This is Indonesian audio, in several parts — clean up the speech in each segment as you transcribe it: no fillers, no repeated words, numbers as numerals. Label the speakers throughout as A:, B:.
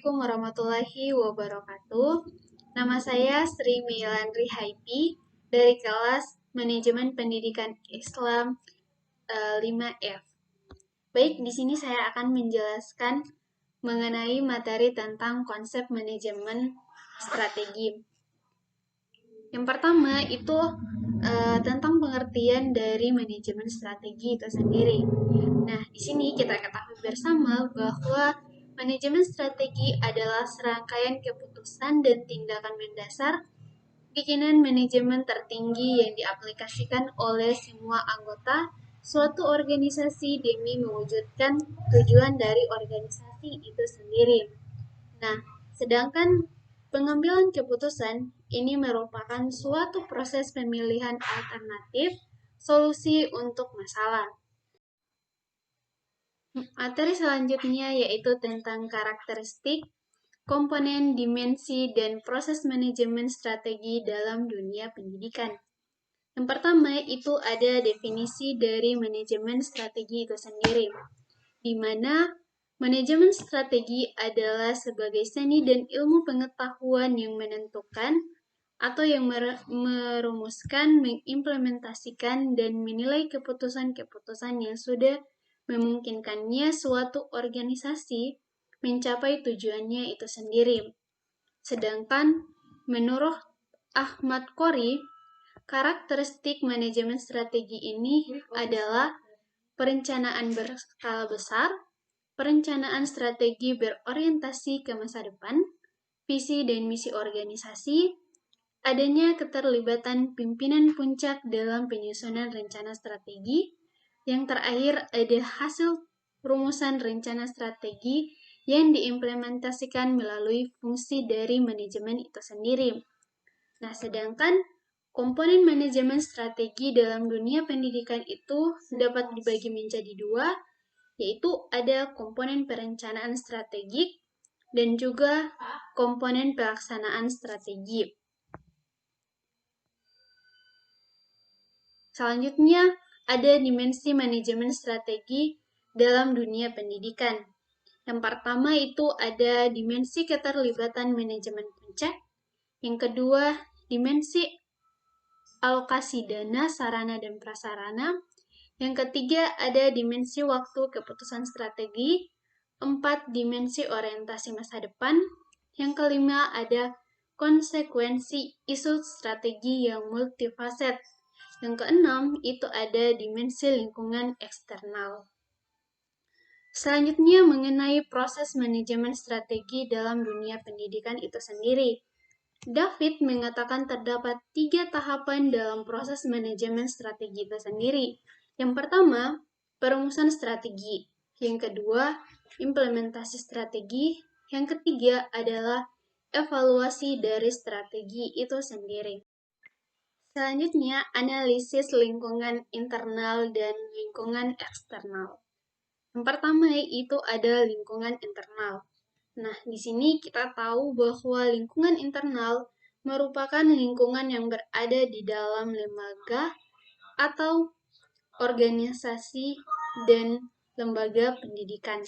A: Assalamualaikum warahmatullahi wabarakatuh. Nama saya Sri Meilandri Haipi dari kelas Manajemen Pendidikan Islam 5F. Baik, di sini saya akan menjelaskan mengenai materi tentang konsep manajemen strategi. Yang pertama itu tentang pengertian dari manajemen strategi itu sendiri. Nah, di sini kita ketahui bersama bahwa manajemen strategi adalah serangkaian keputusan dan tindakan mendasar bikinan manajemen tertinggi yang diaplikasikan oleh semua anggota suatu organisasi demi mewujudkan tujuan dari organisasi itu sendiri. Nah, sedangkan pengambilan keputusan ini merupakan suatu proses pemilihan alternatif solusi untuk masalah. Materi selanjutnya yaitu tentang karakteristik, komponen, dimensi, dan proses manajemen strategi dalam dunia pendidikan. Yang pertama itu ada definisi dari manajemen strategi itu sendiri, di mana manajemen strategi adalah sebagai seni dan ilmu pengetahuan yang menentukan atau yang merumuskan, mengimplementasikan, dan menilai keputusan-keputusan yang sudah memungkinkannya suatu organisasi mencapai tujuannya itu sendiri. Sedangkan menurut Ahmad Qori, karakteristik manajemen strategi ini adalah perencanaan berskala besar, perencanaan strategi berorientasi ke masa depan, visi dan misi organisasi, adanya keterlibatan pimpinan puncak dalam penyusunan rencana strategi. Yang terakhir, ada hasil rumusan rencana strategi yang diimplementasikan melalui fungsi dari manajemen itu sendiri. Nah, sedangkan komponen manajemen strategi dalam dunia pendidikan itu dapat dibagi menjadi dua, yaitu ada komponen perencanaan strategik dan juga komponen pelaksanaan strategi. Selanjutnya, ada dimensi manajemen strategi dalam dunia pendidikan. Yang pertama itu ada dimensi keterlibatan manajemen puncak. Yang kedua, dimensi alokasi dana, sarana, dan prasarana. Yang ketiga, ada dimensi waktu keputusan strategi. 4, dimensi orientasi masa depan. Yang kelima, ada konsekuensi isu strategi yang multifaset. Yang keenam, itu ada dimensi lingkungan eksternal. Selanjutnya, mengenai proses manajemen strategi dalam dunia pendidikan itu sendiri. David mengatakan terdapat 3 tahapan dalam proses manajemen strategi itu sendiri. Yang pertama, perumusan strategi. Yang kedua, implementasi strategi. Yang ketiga adalah evaluasi dari strategi itu sendiri. Selanjutnya, analisis lingkungan internal dan lingkungan eksternal. Yang pertama itu ada lingkungan internal. Nah, di sini kita tahu bahwa lingkungan internal merupakan lingkungan yang berada di dalam lembaga atau organisasi dan lembaga pendidikan.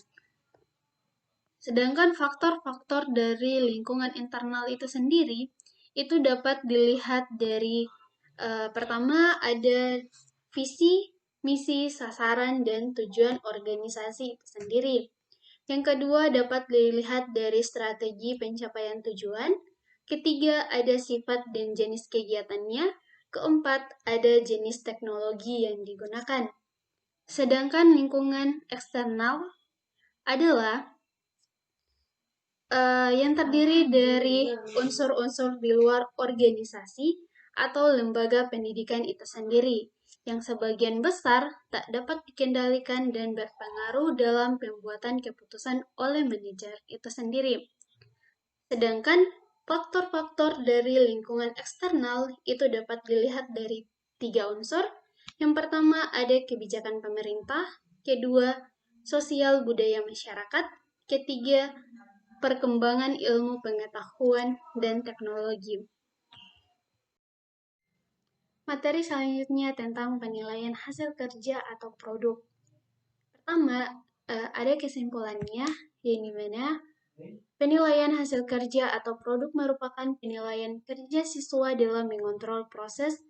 A: Sedangkan faktor-faktor dari lingkungan internal itu sendiri itu dapat dilihat dari pertama ada visi, misi, sasaran, dan tujuan organisasi itu sendiri. Yang kedua dapat dilihat dari strategi pencapaian tujuan. Ketiga ada sifat dan jenis kegiatannya. Keempat ada jenis teknologi yang digunakan. Sedangkan lingkungan eksternal adalah yang terdiri dari unsur-unsur di luar organisasi atau lembaga pendidikan itu sendiri, yang sebagian besar tak dapat dikendalikan dan berpengaruh dalam pembuatan keputusan oleh manajer itu sendiri. Sedangkan faktor-faktor dari lingkungan eksternal itu dapat dilihat dari 3 unsur. Yang pertama ada kebijakan pemerintah, kedua sosial budaya masyarakat, ketiga perkembangan ilmu pengetahuan dan teknologi. Materi selanjutnya tentang penilaian hasil kerja atau produk. Pertama, ada kesimpulannya, yang dimana Penilaian hasil kerja atau produk merupakan penilaian kerja siswa dalam mengontrol proses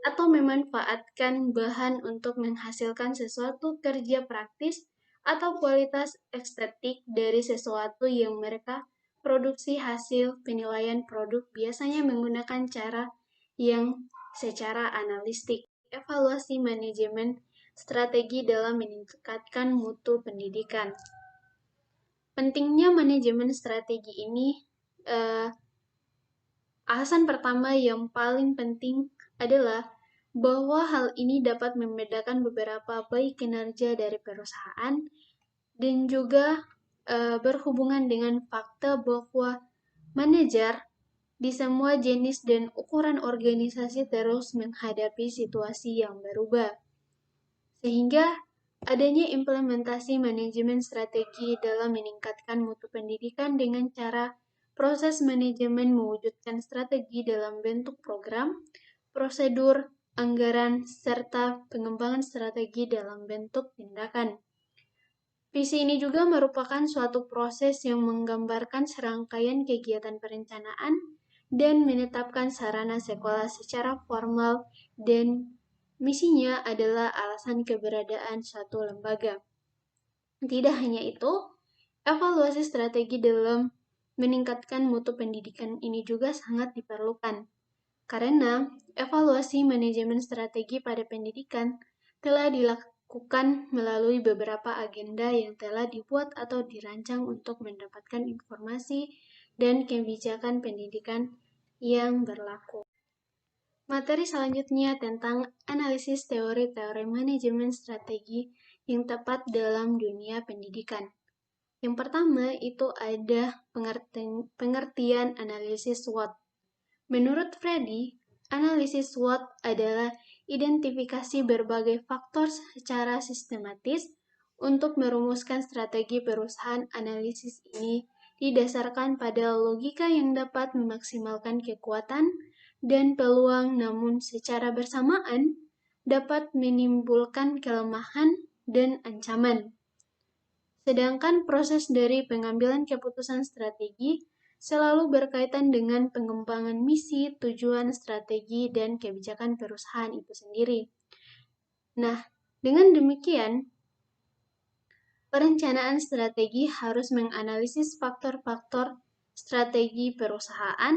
A: atau memanfaatkan bahan untuk menghasilkan sesuatu kerja praktis atau kualitas estetik dari sesuatu yang mereka produksi. Hasil penilaian produk biasanya menggunakan cara yang secara analistik. Evaluasi manajemen strategi dalam meningkatkan mutu pendidikan. Pentingnya manajemen strategi ini, alasan pertama yang paling penting adalah bahwa hal ini dapat membedakan beberapa baik kinerja dari perusahaan dan juga berhubungan dengan fakta bahwa manajer di semua jenis dan ukuran organisasi terus menghadapi situasi yang berubah. Sehingga adanya implementasi manajemen strategi dalam meningkatkan mutu pendidikan dengan cara proses manajemen mewujudkan strategi dalam bentuk program, prosedur, anggaran, serta pengembangan strategi dalam bentuk tindakan. Visi ini juga merupakan suatu proses yang menggambarkan serangkaian kegiatan perencanaan dan menetapkan sarana sekolah secara formal, dan misinya adalah alasan keberadaan suatu lembaga. Tidak hanya itu, evaluasi strategi dalam meningkatkan mutu pendidikan ini juga sangat diperlukan, karena evaluasi manajemen strategi pada pendidikan telah dilakukan melalui beberapa agenda yang telah dibuat atau dirancang untuk mendapatkan informasi dan kebijakan pendidikan yang berlaku. Materi selanjutnya tentang analisis teori-teori manajemen strategi yang tepat dalam dunia pendidikan. Yang pertama itu ada pengertian analisis SWOT. Menurut Freddy, analisis SWOT adalah identifikasi berbagai faktor secara sistematis untuk merumuskan strategi perusahaan. Analisis ini didasarkan pada logika yang dapat memaksimalkan kekuatan dan peluang, namun secara bersamaan dapat menimbulkan kelemahan dan ancaman. Sedangkan proses dari pengambilan keputusan strategi selalu berkaitan dengan pengembangan misi, tujuan, strategi, dan kebijakan perusahaan itu sendiri. Nah, dengan demikian, perencanaan strategi harus menganalisis faktor-faktor strategi perusahaan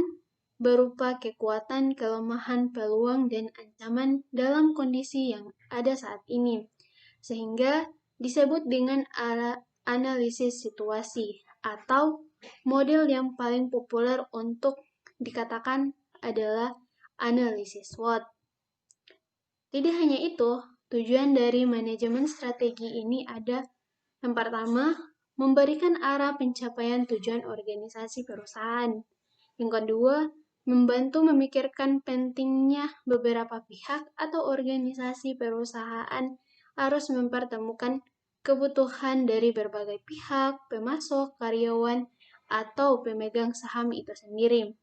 A: berupa kekuatan, kelemahan, peluang, dan ancaman dalam kondisi yang ada saat ini, sehingga disebut dengan analisis situasi, atau model yang paling populer untuk dikatakan adalah analisis SWOT. Tidak hanya itu, tujuan dari manajemen strategi ini ada yang pertama, memberikan arah pencapaian tujuan organisasi perusahaan. Yang kedua, membantu memikirkan pentingnya beberapa pihak atau organisasi perusahaan harus mempertemukan kebutuhan dari berbagai pihak, pemasok, karyawan, atau pemegang saham itu sendiri.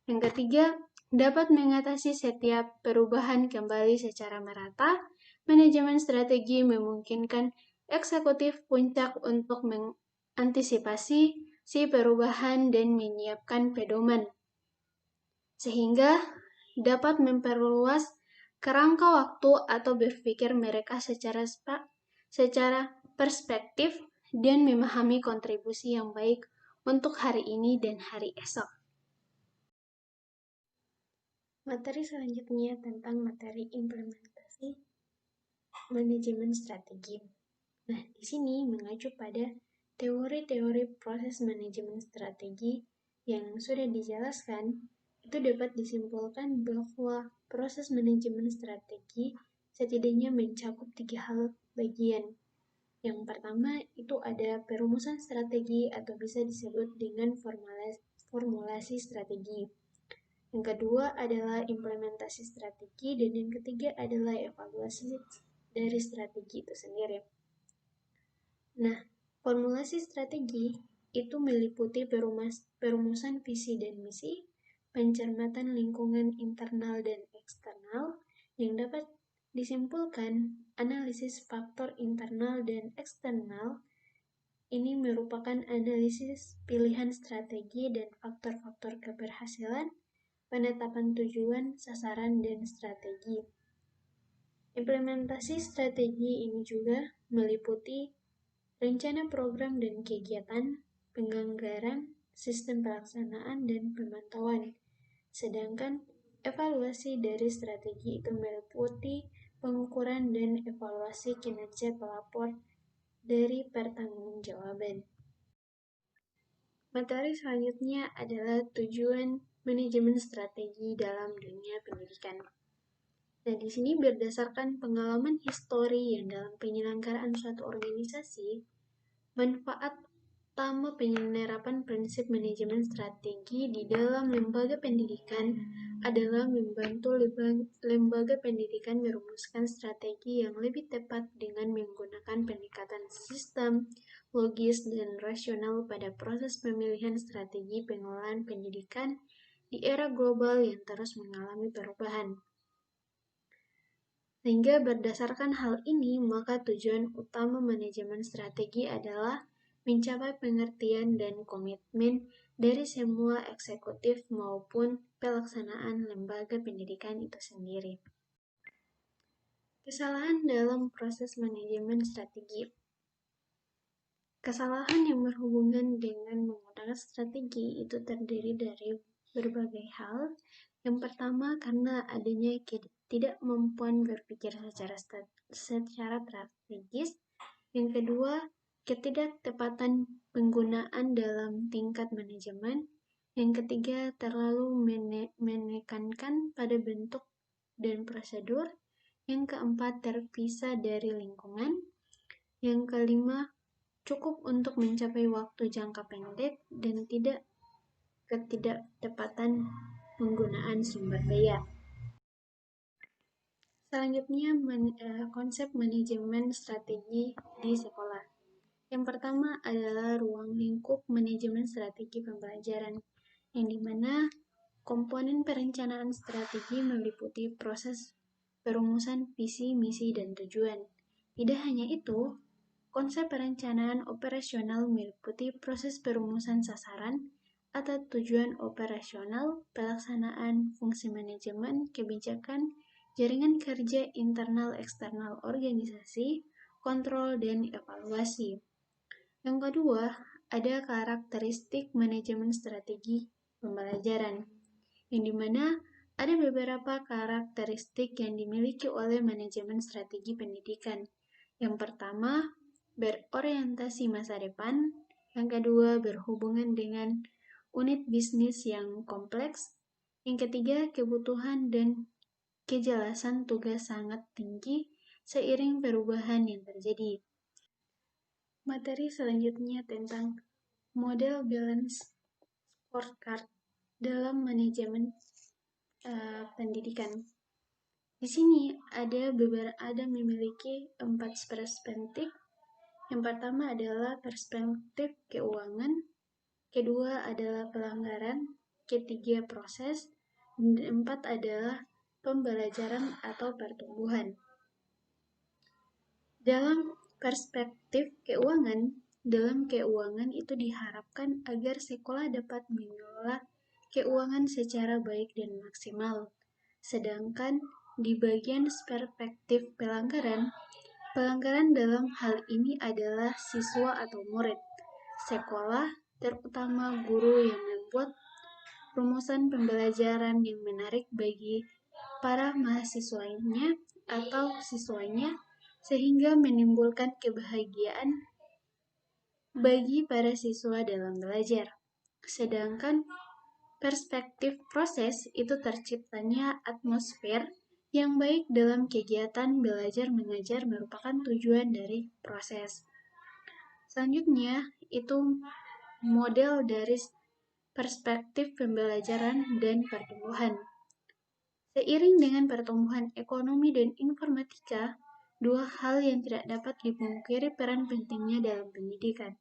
A: Yang ketiga, dapat mengatasi setiap perubahan kembali secara merata. Manajemen strategi memungkinkan eksekutif puncak untuk mengantisipasi si perubahan dan menyiapkan pedoman, sehingga dapat memperluas kerangka waktu atau berpikir mereka secara perspektif dan memahami kontribusi yang baik untuk hari ini dan hari esok. Materi selanjutnya tentang materi implementasi manajemen strategi. Nah, di sini mengacu pada teori-teori proses manajemen strategi yang sudah dijelaskan, itu dapat disimpulkan bahwa proses manajemen strategi setidaknya mencakup 3 hal bagian. Yang pertama itu ada perumusan strategi atau bisa disebut dengan formulasi strategi. Yang kedua adalah implementasi strategi, dan yang ketiga adalah evaluasi dari strategi itu sendiri. Nah, formulasi strategi itu meliputi perumusan visi dan misi, pencermatan lingkungan internal dan eksternal, yang dapat disimpulkan analisis faktor internal dan eksternal ini merupakan analisis pilihan strategi dan faktor-faktor keberhasilan, penetapan tujuan, sasaran, dan strategi. Implementasi strategi ini juga meliputi rencana program dan kegiatan, penganggaran, sistem pelaksanaan, dan pemantauan. Sedangkan evaluasi dari strategi itu meliputi pengukuran dan evaluasi kinerja pelapor dari pertanggungjawaban. Materi selanjutnya adalah tujuan manajemen strategi dalam dunia pendidikan. Nah, di sini berdasarkan pengalaman histori yang dalam penyelenggaraan suatu organisasi, manfaat utama penerapan prinsip manajemen strategi di dalam lembaga pendidikan adalah membantu lembaga pendidikan merumuskan strategi yang lebih tepat dengan menggunakan pendekatan sistem, logis, dan rasional pada proses pemilihan strategi pengelolaan pendidikan di era global yang terus mengalami perubahan. Sehingga berdasarkan hal ini, maka tujuan utama manajemen strategi adalah mencapai pengertian dan komitmen dari semua eksekutif maupun pelaksanaan lembaga pendidikan itu sendiri. Kesalahan dalam proses manajemen strategi. Kesalahan yang berhubungan dengan menggunakan strategi itu terdiri dari berbagai hal. Yang pertama, karena adanya ketidakmampuan berpikir secara strategis. Yang kedua, ketidaktepatan penggunaan dalam tingkat manajemen. Yang ketiga, terlalu menekankan pada bentuk dan prosedur. Yang keempat, terpisah dari lingkungan. Yang kelima, cukup untuk mencapai waktu jangka pendek dan ketidaktepatan penggunaan sumber daya. Selanjutnya, konsep manajemen strategi di sekolah. Yang pertama adalah ruang lingkup manajemen strategi pembelajaran, yang dimana komponen perencanaan strategi meliputi proses perumusan visi, misi, dan tujuan. Tidak hanya itu, konsep perencanaan operasional meliputi proses perumusan sasaran atau tujuan operasional, pelaksanaan fungsi manajemen, kebijakan, jaringan kerja internal eksternal organisasi, kontrol, dan evaluasi. Yang kedua, ada karakteristik manajemen strategi pembelajaran, yang dimana ada beberapa karakteristik yang dimiliki oleh manajemen strategi pendidikan. Yang pertama, berorientasi masa depan. Yang kedua, berhubungan dengan unit bisnis yang kompleks. Yang ketiga, kebutuhan dan kejelasan tugas sangat tinggi seiring perubahan yang terjadi. Materi selanjutnya tentang model balance scorecard dalam manajemen pendidikan. Di sini ada memiliki 4 perspektif. Yang pertama adalah perspektif keuangan, kedua adalah pelanggaran, ketiga proses, dan 4 adalah pembelajaran atau pertumbuhan. Dalam perspektif keuangan, dalam keuangan itu diharapkan agar sekolah dapat mengelola keuangan secara baik dan maksimal. Sedangkan di bagian perspektif pelanggaran dalam hal ini adalah siswa atau murid. Sekolah, terutama guru yang membuat rumusan pembelajaran yang menarik bagi para mahasiswanya atau siswanya, sehingga menimbulkan kebahagiaan bagi para siswa dalam belajar. Sedangkan perspektif proses itu terciptanya atmosfer yang baik dalam kegiatan belajar mengajar merupakan tujuan dari proses. Selanjutnya, itu model dari perspektif pembelajaran dan pertumbuhan. Seiring dengan pertumbuhan ekonomi dan informatika, dua hal yang tidak dapat dipungkiri peran pentingnya dalam pendidikan.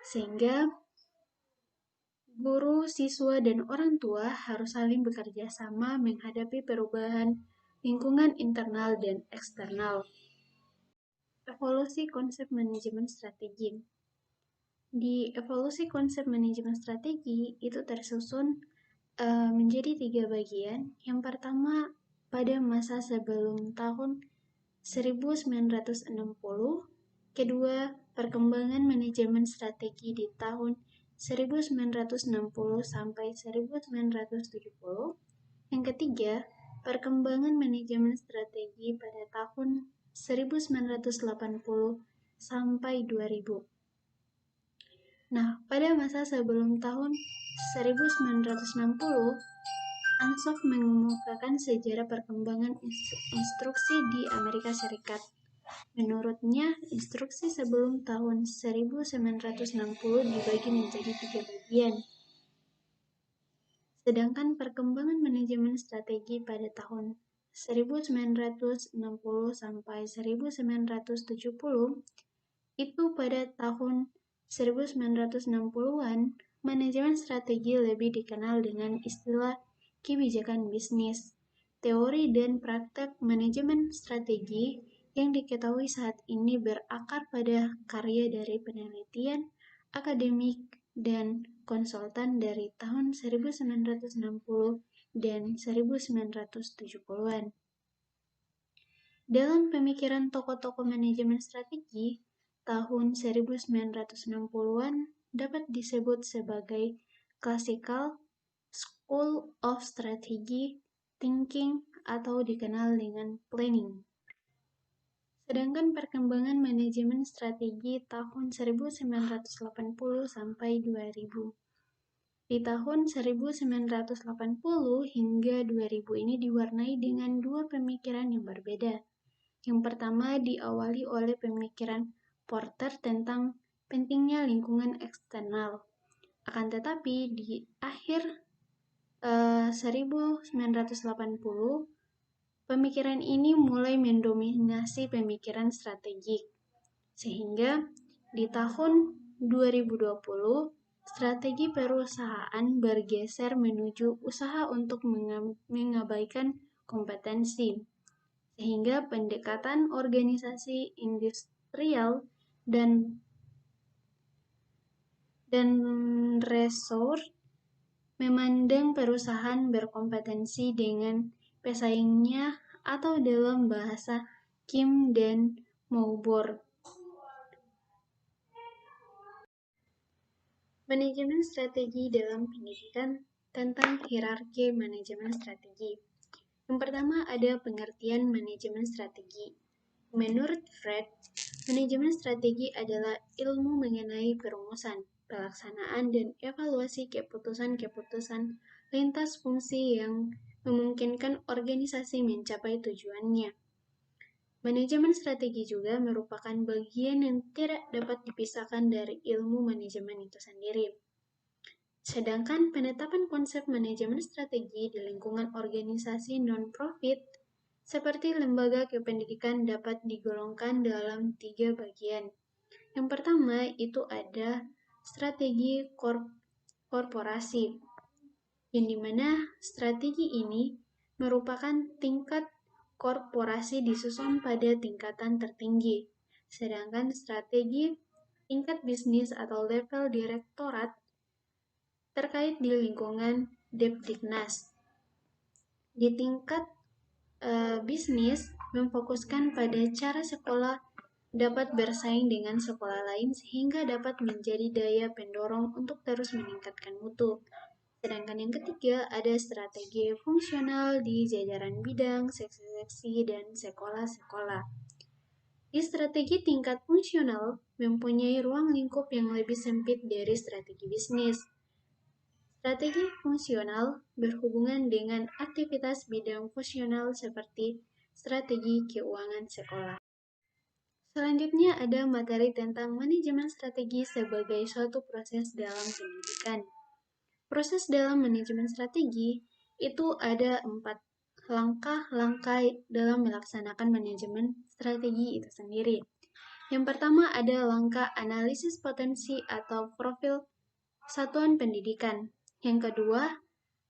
A: Sehingga guru, siswa, dan orang tua harus saling bekerja sama menghadapi perubahan lingkungan internal dan eksternal. Evolusi konsep manajemen strategi. Di evolusi konsep manajemen strategi itu tersusun menjadi 3 bagian. Yang pertama, pada masa sebelum tahun 1960, kedua, perkembangan manajemen strategi di tahun 1960 sampai 1970, yang ketiga, perkembangan manajemen strategi pada tahun 1980 sampai 2000. Nah, pada masa sebelum tahun 1960, Ansoff mengemukakan sejarah perkembangan instruksi di Amerika Serikat. Menurutnya, instruksi sebelum tahun 1960 dibagi menjadi 3 bagian. Sedangkan perkembangan manajemen strategi pada tahun 1960 sampai 1970 itu pada tahun 1960-an, manajemen strategi lebih dikenal dengan istilah kebijakan bisnis. Teori dan praktek manajemen strategi yang diketahui saat ini berakar pada karya dari penelitian, akademik, dan konsultan dari tahun 1960 dan 1970-an. Dalam pemikiran tokoh-tokoh manajemen strategi, tahun 1960-an dapat disebut sebagai Classical School of Strategy Thinking atau dikenal dengan planning. Sedangkan perkembangan manajemen strategi tahun 1980 sampai 2000. Di tahun 1980 hingga 2000 ini diwarnai dengan dua pemikiran yang berbeda. Yang pertama diawali oleh pemikiran Porter tentang pentingnya lingkungan eksternal. Akan tetapi di akhir 1980, pemikiran ini mulai mendominasi pemikiran strategik. Sehingga di tahun 2020, strategi perusahaan bergeser menuju usaha untuk mengabaikan kompetensi. Sehingga pendekatan organisasi industrial dan resort memandang perusahaan berkompetensi dengan pesaingnya atau dalam bahasa Kim dan Maubor. Manajemen strategi dalam pendidikan tentang hierarki manajemen strategi. Yang pertama ada pengertian manajemen strategi. Menurut Fred, manajemen strategi adalah ilmu mengenai perumusan, pelaksanaan, dan evaluasi keputusan-keputusan lintas fungsi yang memungkinkan organisasi mencapai tujuannya. Manajemen strategi juga merupakan bagian yang tidak dapat dipisahkan dari ilmu manajemen itu sendiri. Sedangkan penetapan konsep manajemen strategi di lingkungan organisasi non-profit seperti lembaga kependidikan dapat digolongkan dalam 3 bagian. Yang pertama itu ada strategi korporasi, yang dimana strategi ini merupakan tingkat korporasi disusun pada tingkatan tertinggi, sedangkan strategi tingkat bisnis atau level direktorat terkait di lingkungan Depdiknas. Di tingkat bisnis memfokuskan pada cara sekolah dapat bersaing dengan sekolah lain sehingga dapat menjadi daya pendorong untuk terus meningkatkan mutu. Sedangkan yang ketiga ada strategi fungsional di jajaran bidang, seksi-seksi, dan sekolah-sekolah. Di strategi tingkat fungsional mempunyai ruang lingkup yang lebih sempit dari strategi bisnis. Strategi fungsional berhubungan dengan aktivitas bidang fungsional seperti strategi keuangan sekolah. Selanjutnya ada materi tentang manajemen strategi sebagai suatu proses dalam pendidikan. Proses dalam manajemen strategi itu ada 4 langkah-langkah dalam melaksanakan manajemen strategi itu sendiri. Yang pertama ada langkah analisis potensi atau profil satuan pendidikan. Yang kedua,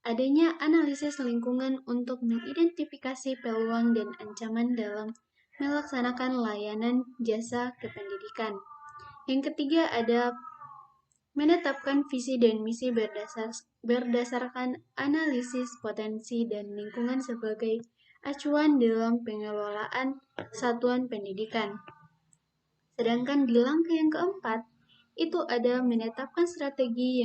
A: adanya analisis lingkungan untuk mengidentifikasi peluang dan ancaman dalam melaksanakan layanan jasa kependidikan. Yang ketiga ada menetapkan visi dan misi berdasarkan analisis potensi dan lingkungan sebagai acuan dalam pengelolaan satuan pendidikan. Sedangkan di langkah yang keempat, itu ada menetapkan strategi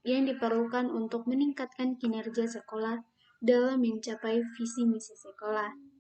A: yang diperlukan untuk meningkatkan kinerja sekolah dalam mencapai visi misi sekolah.